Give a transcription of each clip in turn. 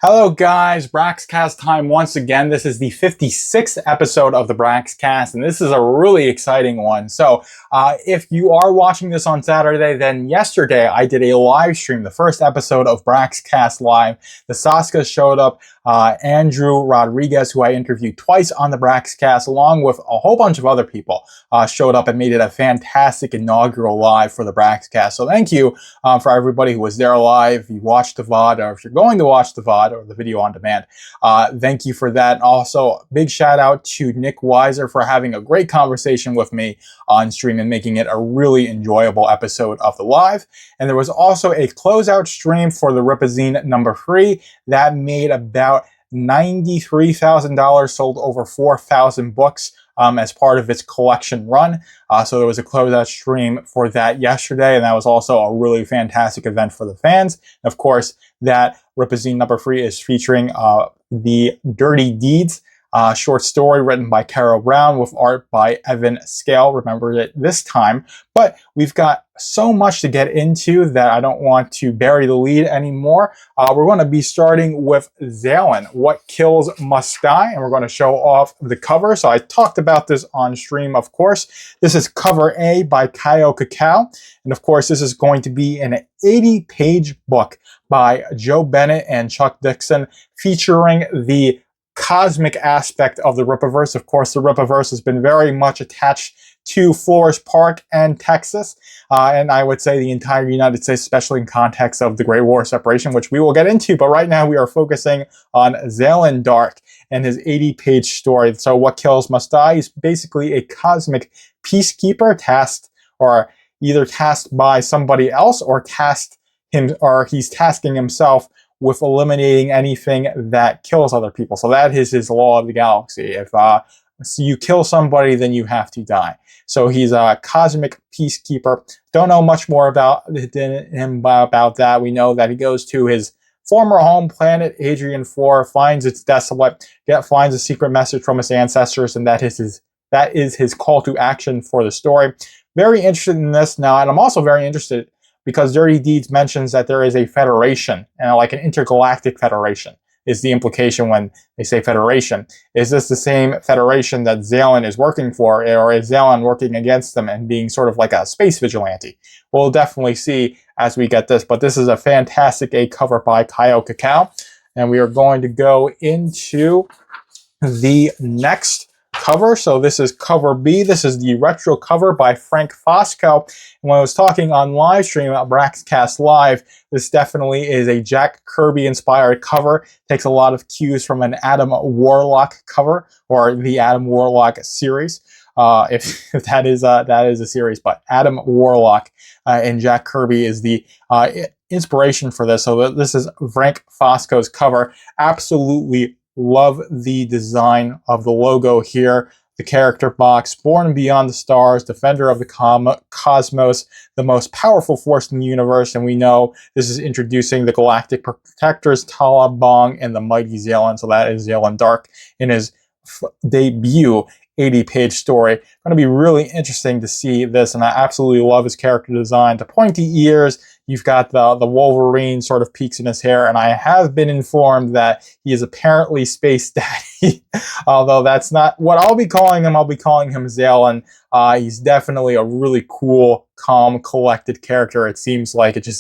Hello guys, Braxcast time once again. This is the 56th episode of the Braxcast, and this is a really exciting one. So if you are watching this on Saturday, then yesterday I did a live stream, the first episode of Braxcast Live. The Saska showed up, Andrew Rodriguez, who I interviewed twice on the Braxcast, along with a whole bunch of other people, showed up and made it a fantastic inaugural live for the Braxcast. So thank you for everybody who was there live. If you watched the VOD, or if you're going to watch the VOD, or the video on demand. Thank you for that. Also, big shout out to Nick Weiser for having a great conversation with me on stream and making it a really enjoyable episode of the live. And there was also a closeout stream for the Ripazine number 3 that made about $93,000, sold over 4,000 books as part of its collection run. So there was a closeout stream for that yesterday, and that was also a really fantastic event for the fans. Of course, that Ripazine number 3 is featuring the Dirty Deeds short story written by Carol Brown with art by Evan Scale. Remember it this time. But we've got so much to get into that I don't want to bury the lead anymore. We're going to be starting with Zalen'S, What Kills Must Die, and we're going to show off the cover. So I talked about this on stream, of course. This is cover A by Kaio Cacao. And of course, this is going to be an 80-page book by Joe Bennett and Chuck Dixon featuring the cosmic aspect of the Rippaverse. Of course, the Rippaverse has been very much attached to Forest Park and Texas, and I would say the entire United States, especially in context of the Great War separation, which we will get into. But right now we are focusing on Zalen'S Dark and his 80-page story. So What Kills Must Die is basically a cosmic peacekeeper tasked, or either tasked by somebody else, or he's tasking himself with eliminating anything that kills other people. So that is his law of the galaxy. If you kill somebody, then you have to die. So he's a cosmic peacekeeper. Don't know much more about him about that. We know that he goes to his former home planet, Hadrian 4, finds it's desolate, finds a secret message from his ancestors, and that is his call to action for the story. Very interested in this now, and I'm also very interested because Dirty Deeds mentions that there is a federation, and like an intergalactic federation is the implication when they say federation. Is this the same federation that Zalen'S is working for, or is Zalen'S working against them and being sort of like a space vigilante? We'll definitely see as we get this, but this is a fantastic A cover by Kaio Cacao, and we are going to go into the next cover. So this is cover B. This is the retro cover by Frank Fosco. And when I was talking on live stream about Braxcast Live, this definitely is a Jack Kirby inspired cover. Takes a lot of cues from an Adam Warlock cover, or the Adam Warlock series. If that is a series, but Adam Warlock and Jack Kirby is the inspiration for this. So this is Frank Fosco's cover. Absolutely love the design of the logo here. The character box, born beyond the stars, defender of the cosmos, the most powerful force in the universe. And we know this is introducing the galactic protectors, Tala Bong, and the mighty Zalen'S. So that is Zalen'S Dark in his debut 80-page story. Going to be really interesting to see this, and I absolutely love his character design. The pointy ears, you've got the Wolverine sort of peaks in his hair, and I have been informed that he is apparently Space Daddy. Although that's not what I'll be calling him. I'll be calling him Zalen'S. He's definitely a really cool, calm, collected character. It just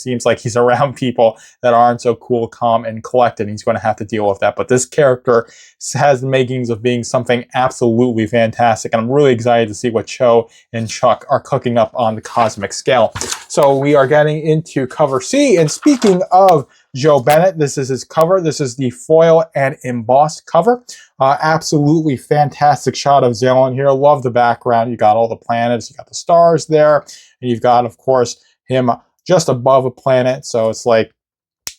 seems like he's around people that aren't so cool, calm, and collected. He's going to have to deal with that. But this character has the makings of being something absolutely fantastic. And I'm really excited to see what Cho and Chuck are cooking up on the cosmic scale. So we are getting into cover C. And speaking of Joe Bennett, this is his cover. This is the foil and embossed cover. Absolutely fantastic shot of Zalen'S here. Love the background. You got all the planets, you got the stars there, and you've got, of course, him just above a planet. So it's like,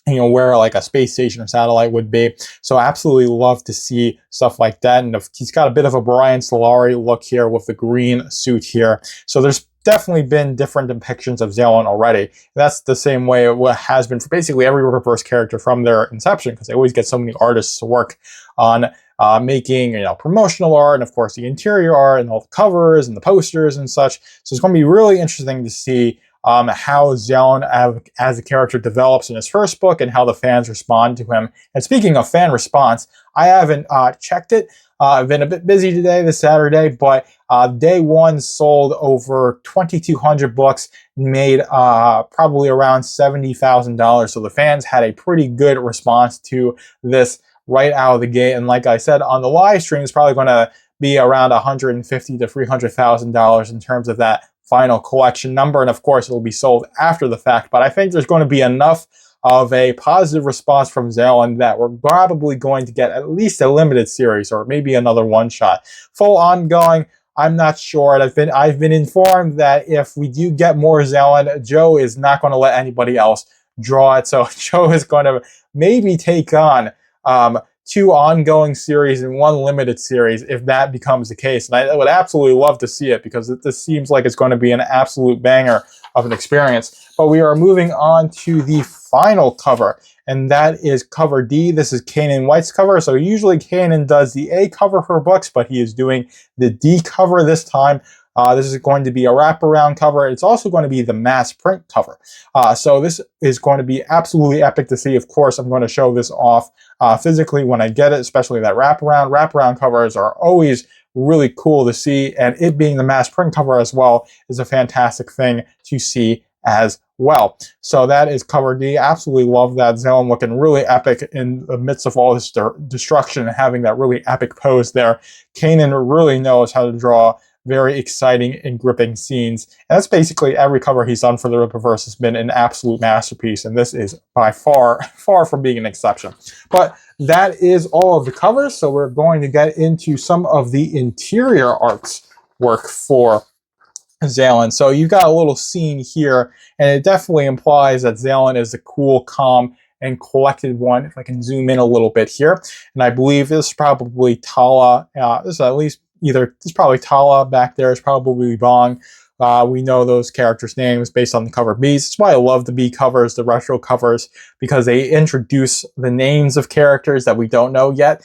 you know, where like a space station or satellite would be. So absolutely love to see stuff like that. And he's got a bit of a Brian Solari look here with the green suit here. So there's definitely been different depictions of Zalen'S already. That's the same way it has been for basically every Rippaverse character from their inception, because they always get so many artists to work on making, you know, promotional art, and of course the interior art and all the covers and the posters and such. So it's going to be really interesting to see how Zalen as a character develops in his first book and how the fans respond to him. And speaking of fan response, I haven't checked it. I've been a bit busy today, this Saturday, but day one sold over 2,200 books, made probably around $70,000. So the fans had a pretty good response to this right out of the gate. And like I said, on the live stream, it's probably going to be around $150,000 to $300,000 in terms of that final collection number. And of course, it'll be sold after the fact. But I think there's going to be enough of a positive response from Zalen that we're probably going to get at least a limited series or maybe another one-shot. Full ongoing, I'm not sure. And I've been informed that if we do get more Zalen, Joe is not going to let anybody else draw it. So Joe is going to maybe take on 2 ongoing series and 1 limited series if that becomes the case. And I would absolutely love to see it because this seems like it's going to be an absolute banger of an experience. But we are moving on to the final cover, and that is cover D. This is Kanan White's cover. So usually Kanan does the A cover for books, but he is doing the D cover this time. This is going to be a wraparound cover. It's also going to be the mass print cover. So this is going to be absolutely epic to see. Of course, I'm going to show this off physically when I get it, especially that wraparound. Wraparound covers are always really cool to see, and it being the mass print cover as well is a fantastic thing to see as well. So that is cover D. Absolutely love that. Zalen looking really epic in the midst of all this destruction and having that really epic pose there. Kanan really knows how to draw very exciting and gripping scenes. And that's basically every cover he's done for the Rippaverse has been an absolute masterpiece. And this is by far from being an exception. But that is all of the covers. So we're going to get into some of the interior arts work for Zalen. So you've got a little scene here, and it definitely implies that Zalen is a cool, calm, and collected one. If I can zoom in a little bit here. And I believe this is probably Tala. This is at least it's probably Tala back there. It's probably Bong. We know those characters' names based on the cover Bs. That's why I love the B covers, the retro covers, because they introduce the names of characters that we don't know yet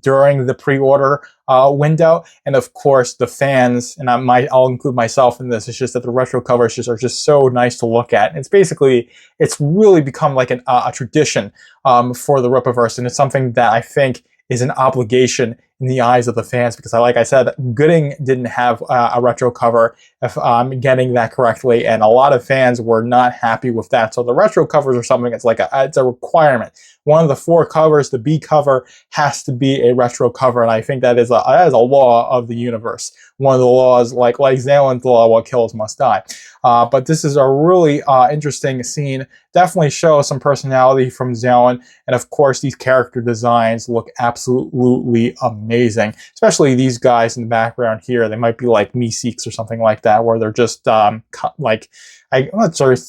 during the pre-order window. And of course, the fans, and I'll include myself in this, it's just that the retro covers are just so nice to look at. And it's really become like a tradition for the Rippaverse, and it's something that I think is an obligation in the eyes of the fans, because like I said, Gooding didn't have a retro cover, if I'm getting that correctly, and a lot of fans were not happy with that. So the retro covers are something that's like it's a requirement. One of the 4 covers, the B cover, has to be a retro cover, and I think that is a law of the universe. One of the laws, like Zalen's law, what kills must die. But this is a really interesting scene. Definitely shows some personality from Zalen, and of course these character designs look absolutely amazing. Especially these guys in the background here. They might be like Meeseeks or something like that, where they're just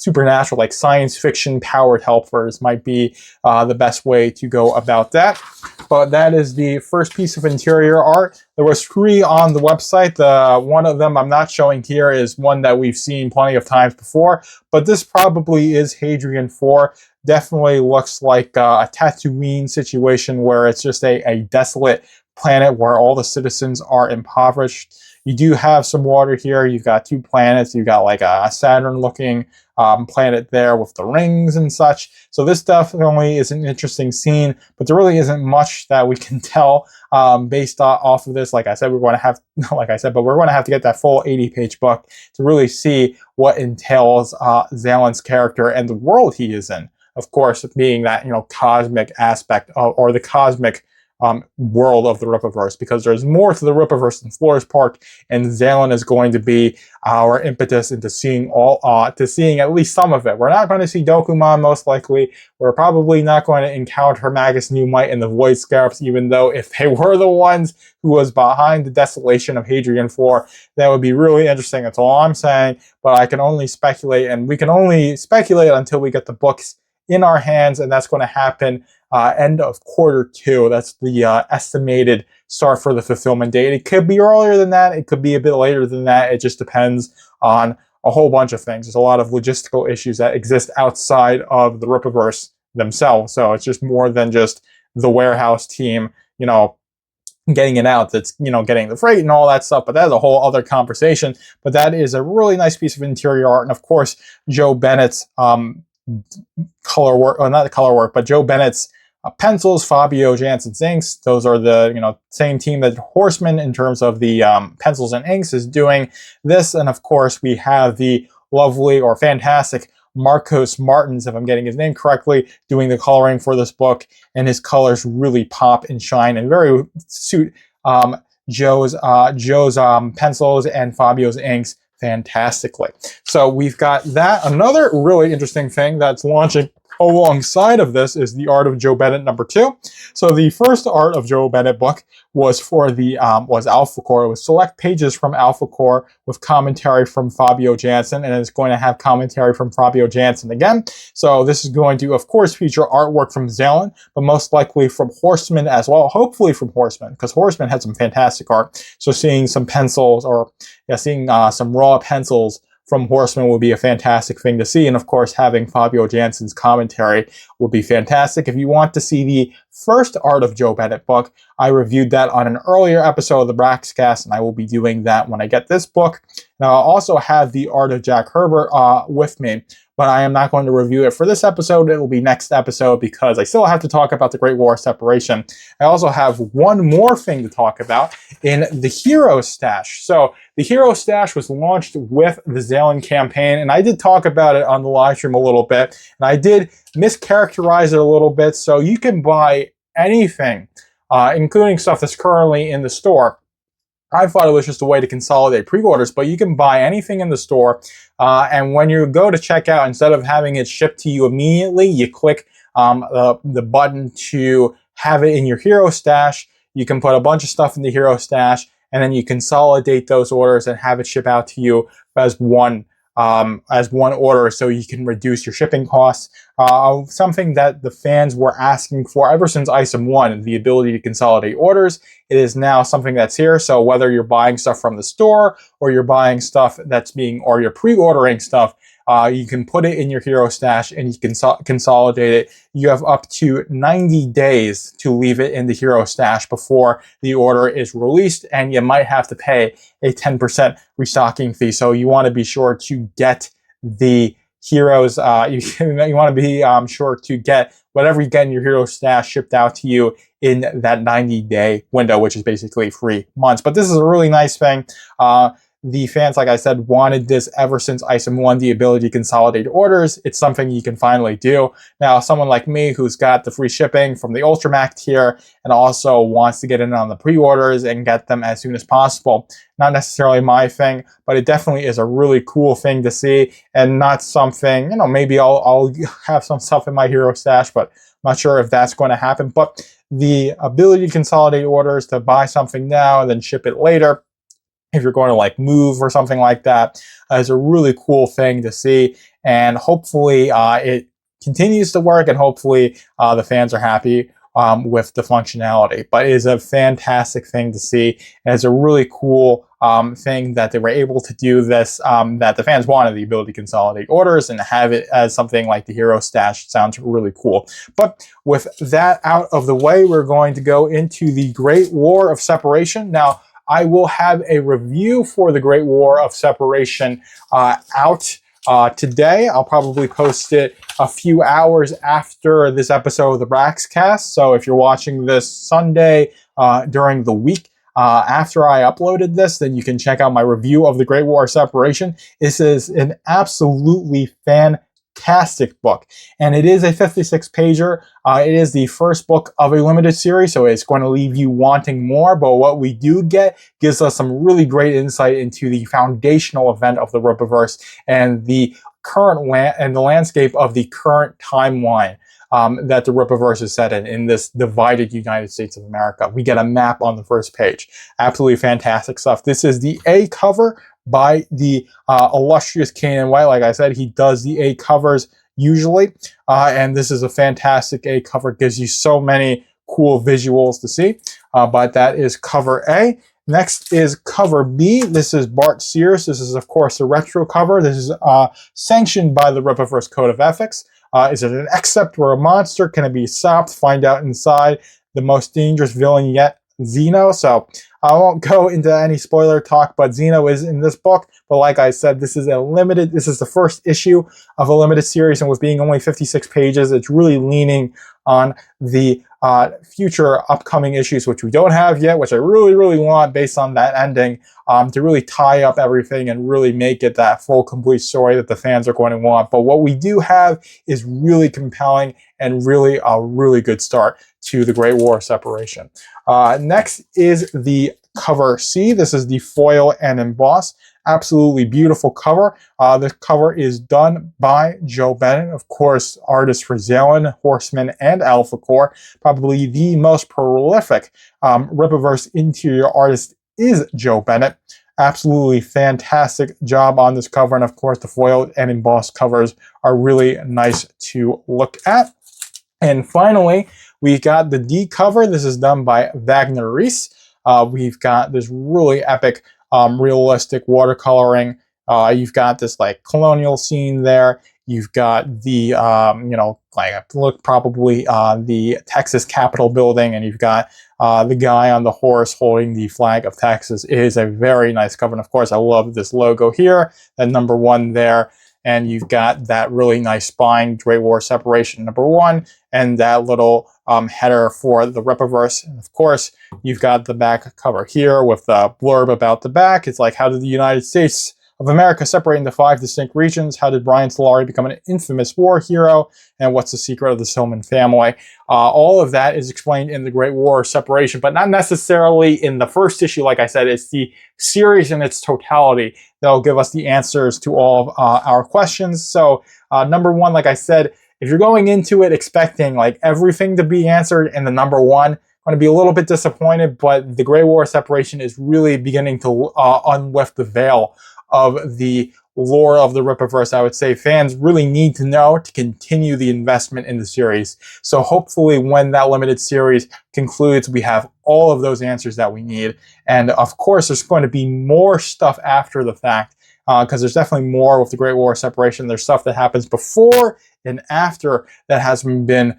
supernatural, like science fiction powered helpers might be the best way to go about that. But that is the first piece of interior art. There was 3 on the website. One of them I'm not showing here is one that we've seen plenty of times before, but this probably is Hadrian 4. Definitely looks like a Tatooine situation where it's just a desolate planet where all the citizens are impoverished. You do have some water here. You've got 2 planets. You've got like a Saturn-looking planet there with the rings and such. So this definitely is an interesting scene, but there really isn't much that we can tell based off of this. Like I said, we're going to have to get that full 80-page book to really see what entails Zalen's character and the world he is in. Of course, being that cosmic aspect or the cosmic world of the Rippaverse, because there's more to the Rippaverse than Flores Park, and Zalen is going to be our impetus into seeing at least some of it. We're not going to see Dokuman, most likely. We're probably not going to encounter Magus Newmite and the Void Scarabs, even though if they were the ones who was behind the desolation of Hadrian 4, that would be really interesting. That's all I'm saying, but I can only speculate, and we can only speculate until we get the books in our hands, and that's going to happen end of Q2. That's the estimated start for the fulfillment date. It could be earlier than that. It could be a bit later than that. It just depends on a whole bunch of things. There's a lot of logistical issues that exist outside of the Rippaverse themselves. So it's just more than just the warehouse team, getting it out, that's, you know, getting the freight and all that stuff, but that's a whole other conversation. But that is a really nice piece of interior art. And of course, Joe Bennett's color work, or not the color work, but Joe Bennett's pencils, Fabio Jansen's inks. Those are the, you know, same team that Horseman in terms of the pencils and inks is doing this. And of course, we have the lovely or fantastic Marcos Martins, if I'm getting his name correctly, doing the coloring for this book, and his colors really pop and shine and very suit Joe's pencils and Fabio's inks fantastically. So we've got that. Another really interesting thing that's launching alongside of this is the Art of Joe Bennett #2. So the first Art of Joe Bennett book was for the was Alpha Core. It was select pages from Alpha Core with commentary from Fabio Jansen, and it's going to have commentary from Fabio Jansen again. So this is going to, of course, feature artwork from Zalen, but most likely from Horseman as well. Hopefully from Horseman, because Horseman had some fantastic art. So seeing some pencils, or seeing some raw pencils from Horseman will be a fantastic thing to see. And of course, having Fabio Jansen's commentary will be fantastic. If you want to see the first Art of Joe Bennett book, I reviewed that on an earlier episode of the Braxcast, and I will be doing that when I get this book. Now, I'll also have the Art of Jack Herbert with me, but I am not going to review it for this episode. It will be next episode because I still have to talk about the Great War Separation. I also have one more thing to talk about in the Hero Stash. So the Hero Stash was launched with the Zalen campaign, and I did talk about it on the live stream a little bit, and I did mischaracterize it a little bit. So you can buy anything, including stuff that's currently in the store. I thought it was just a way to consolidate pre-orders, but you can buy anything in the store, and when you go to checkout, instead of having it shipped to you immediately, you click the button to have it in your Hero Stash. You can put a bunch of stuff in the Hero Stash, and then you consolidate those orders and have it ship out to you as one order, so you can reduce your shipping costs. Something that the fans were asking for ever since ISOM 1, the ability to consolidate orders. It is now something that's here. So whether you're buying stuff from the store, or you're buying stuff or you're pre-ordering stuff, you can put it in your Hero Stash and you can consolidate it. You have up to 90 days to leave it in the Hero Stash before the order is released, and you might have to pay a 10% restocking fee. So you want to be sure to get the Heroes, you want to be sure to get whatever you get in your Hero Stash shipped out to you in that 90-day window, which is basically 3 months. But this is a really nice thing. The fans, like I said, wanted this ever since ISOM 1, the ability to consolidate orders. It's something you can finally do. Now, someone like me who's got the free shipping from the Ultramax tier and also wants to get in on the pre-orders and get them as soon as possible, not necessarily my thing, but it definitely is a really cool thing to see, and not something, maybe I'll have some stuff in my Hero Stash, but I'm not sure if that's going to happen. But the ability to consolidate orders, to buy something now and then ship it later, if you're going to move or something like that, is a really cool thing to see. And hopefully it continues to work, and hopefully the fans are happy with the functionality. But it is a fantastic thing to see, and it's a really cool thing that they were able to do this, that the fans wanted, the ability to consolidate orders and have it as something like the Hero Stash. It sounds really cool. But with that out of the way, we're going to go into the Great War of Separation. Now, I will have a review for the Great War of Separation out today. I'll probably post it a few hours after this episode of the Braxcast. So if you're watching this Sunday during the week after I uploaded this, then you can check out my review of the Great War of Separation. This is an absolutely fantastic book, and it is a 56-pager. It is the first book of a limited series, so it's going to leave you wanting more, but what we do get gives us some really great insight into the foundational event of the Rippaverse and the current the landscape of the current timeline that the Rippaverse is set in this divided United States of America. We get a map on the first page. Absolutely fantastic stuff. This is the A cover by the illustrious Kanan White. Like I said, he does the A covers usually, and this is a fantastic A cover. It gives you so many cool visuals to see, but that is cover A. Next is cover B. This is Bart Sears. This is, of course, a retro cover. This is sanctioned by the Rippaverse Code of Ethics. Is it an except or a monster? Can it be stopped? Find out inside. The most dangerous villain yet Xeno. So I won't go into any spoiler talk, but Xeno is in this book. But like I said, this is the first issue of a limited series, and with being only 56 pages, it's really leaning on the future upcoming issues, which we don't have yet, which I really, really want based on that ending, to really tie up everything and really make it that full, complete story that the fans are going to want. But what we do have is really compelling and really a really good start to the Great War Separation. Next is the cover C. This is the foil and emboss. Absolutely beautiful cover. The cover is done by Joe Bennett, of course, artist for Zalen'S, Horseman, and Alpha Core. Probably the most prolific Rippaverse interior artist is Joe Bennett. Absolutely fantastic job on this cover, and of course the foil and embossed covers are really nice to look at. And finally, we got the D cover. This is done by Yaira'S. We've got this really epic realistic watercoloring. You've got this like colonial scene there. You've got the probably the Texas Capitol building, and you've got the guy on the horse holding the flag of Texas. It is a very nice cover, and of course, I love this logo here, that #1 there. And you've got that really nice spine, Great War Separation #1, and that little header for the Rippaverse. And of course, you've got the back cover here with the blurb about the back. It's like, how did the United States of America separate into 5 distinct regions? How did Brian Solari become an infamous war hero? And what's the secret of the Silman family? All of that is explained in the Great War Separation, but not necessarily in the first issue. Like I said, it's the series in its totality that'll give us the answers to all of our questions. So #1, like I said, if you're going into it expecting like everything to be answered in the #1, I'm going to be a little bit disappointed, but the Great War Separation is really beginning to unlift the veil of the lore of the Rippaverse. I would say fans really need to know to continue the investment in the series. So hopefully when that limited series concludes, we have all of those answers that we need. And of course, there's going to be more stuff after the fact, because there's definitely more with the Great War Separation. There's stuff that happens before and after that hasn't been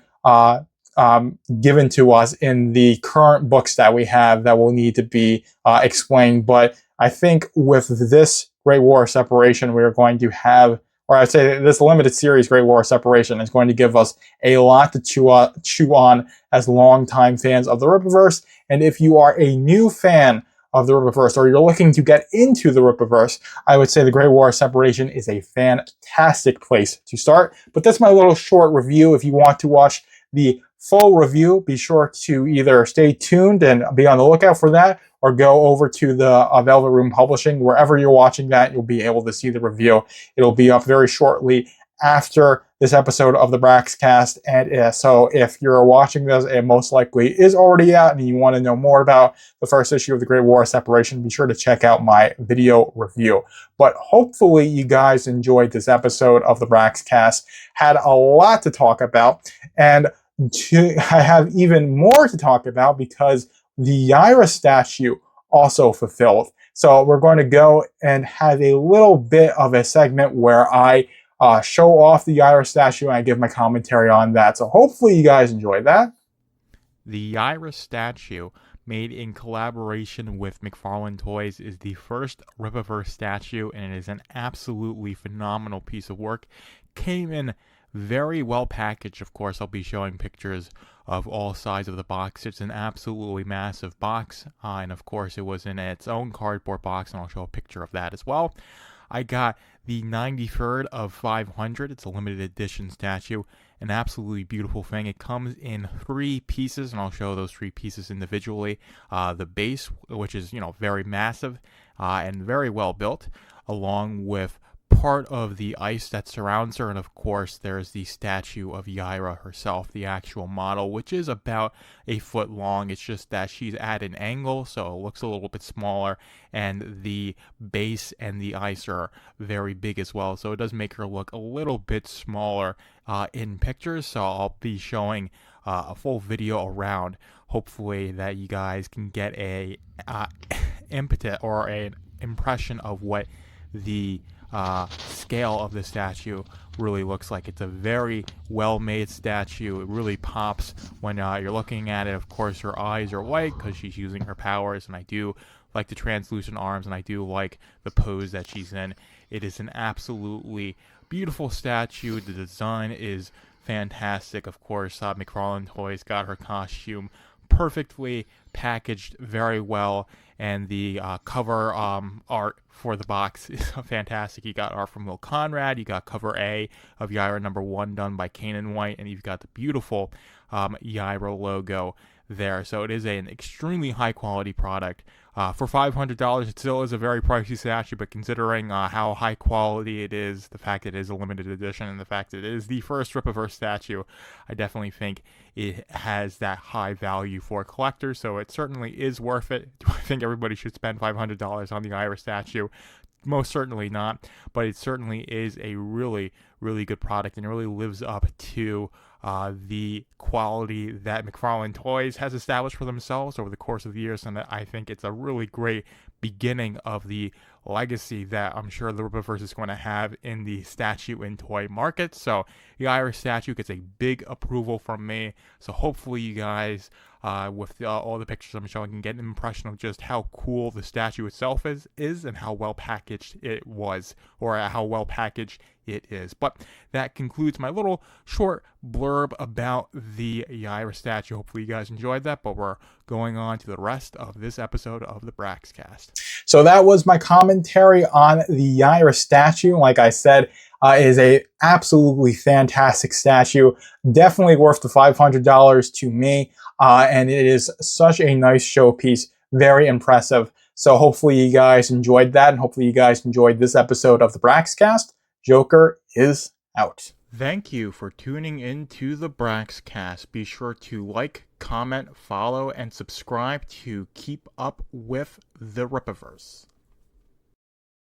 given to us in the current books that we have that will need to be explained. But I think with this Great War Separation, we are going to have, or I'd say this limited series, Great War Separation, is going to give us a lot to chew on as longtime fans of the Rippaverse. And if you are a new fan of the Rippaverse, or you're looking to get into the Rippaverse, I would say the Great War Separation is a fantastic place to start. But that's my little short review. If you want to watch the full review, be sure to either stay tuned and be on the lookout for that, or go over to the Velvet Room Publishing. Wherever you're watching that, you'll be able to see the review. It'll be up very shortly after this episode of the Braxcast. And so if you're watching this, it most likely is already out, and you want to know more about the first issue of the Great War Separation, be sure to check out my video review. But hopefully you guys enjoyed this episode of the Braxcast. Had a lot to talk about, and I have even more to talk about because the Yaira statue also fulfilled. So we're going to go and have a little bit of a segment where I show off the Yaira statue and I give my commentary on that. So hopefully you guys enjoyed that. The Yaira statue, made in collaboration with McFarlane Toys, is the first Rippaverse statue, and it is an absolutely phenomenal piece of work. Came in very well packaged. Of course, I'll be showing pictures of all sides of the box. It's an absolutely massive box, and of course it was in its own cardboard box, and I'll show a picture of that as well. I got the 93rd of 500. It's a limited edition statue, an absolutely beautiful thing. It comes in 3 pieces, and I'll show those 3 pieces individually. The base, which is very massive and very well built, along with part of the ice that surrounds her, and of course there's the statue of Yaira herself, the actual model, which is about 1 foot long. It's just that she's at an angle, so it looks a little bit smaller, and the base and the ice are very big as well, so it does make her look a little bit smaller in pictures. So I'll be showing a full video around, hopefully that you guys can get a impetus or an impression of what the scale of the statue really looks like. It's a very well-made statue. It really pops when you're looking at it. Of course, her eyes are white because she's using her powers, and I do like the translucent arms, and I do like the pose that she's in. It is an absolutely beautiful statue. The design is fantastic. Of course, McFarlane Toys got her costume perfectly packaged very well, and the cover art for the box is fantastic. You got art from Will Conrad, you got cover A of Yaira #1 done by Kanan White, and you've got the beautiful Yaira logo there. So it is an extremely high quality product. For $500, it still is a very pricey statue, but considering how high quality it is, the fact that it is a limited edition, and the fact that it is the first Rippaverse statue, I definitely think it has that high value for collectors, so it certainly is worth it. Do I think everybody should spend $500 on the Yaira statue? Most certainly not, but it certainly is a really, really good product, and it really lives up to the quality that McFarlane Toys has established for themselves over the course of the years, and I think it's a really great beginning of the legacy that I'm sure the Rippaverse is going to have in the statue and toy market. So the Yaira statue gets a big approval from me, so hopefully you guys, with all the pictures I'm showing, can get an impression of just how cool the statue itself is and how well packaged it was, or how well packaged it is. But that concludes my little short blurb about the Yaira statue. Hopefully you guys enjoyed that, but we're going on to the rest of this episode of the Braxcast. So that was my commentary on the Yaira statue. Like I said, it is a absolutely fantastic statue. Definitely worth the $500 to me. And it is such a nice showpiece. Very impressive. So hopefully you guys enjoyed that, and hopefully you guys enjoyed this episode of the Braxcast. Joker is out. Thank you for tuning in to the Braxcast. Be sure to like, comment, follow, and subscribe to keep up with the Rippaverse.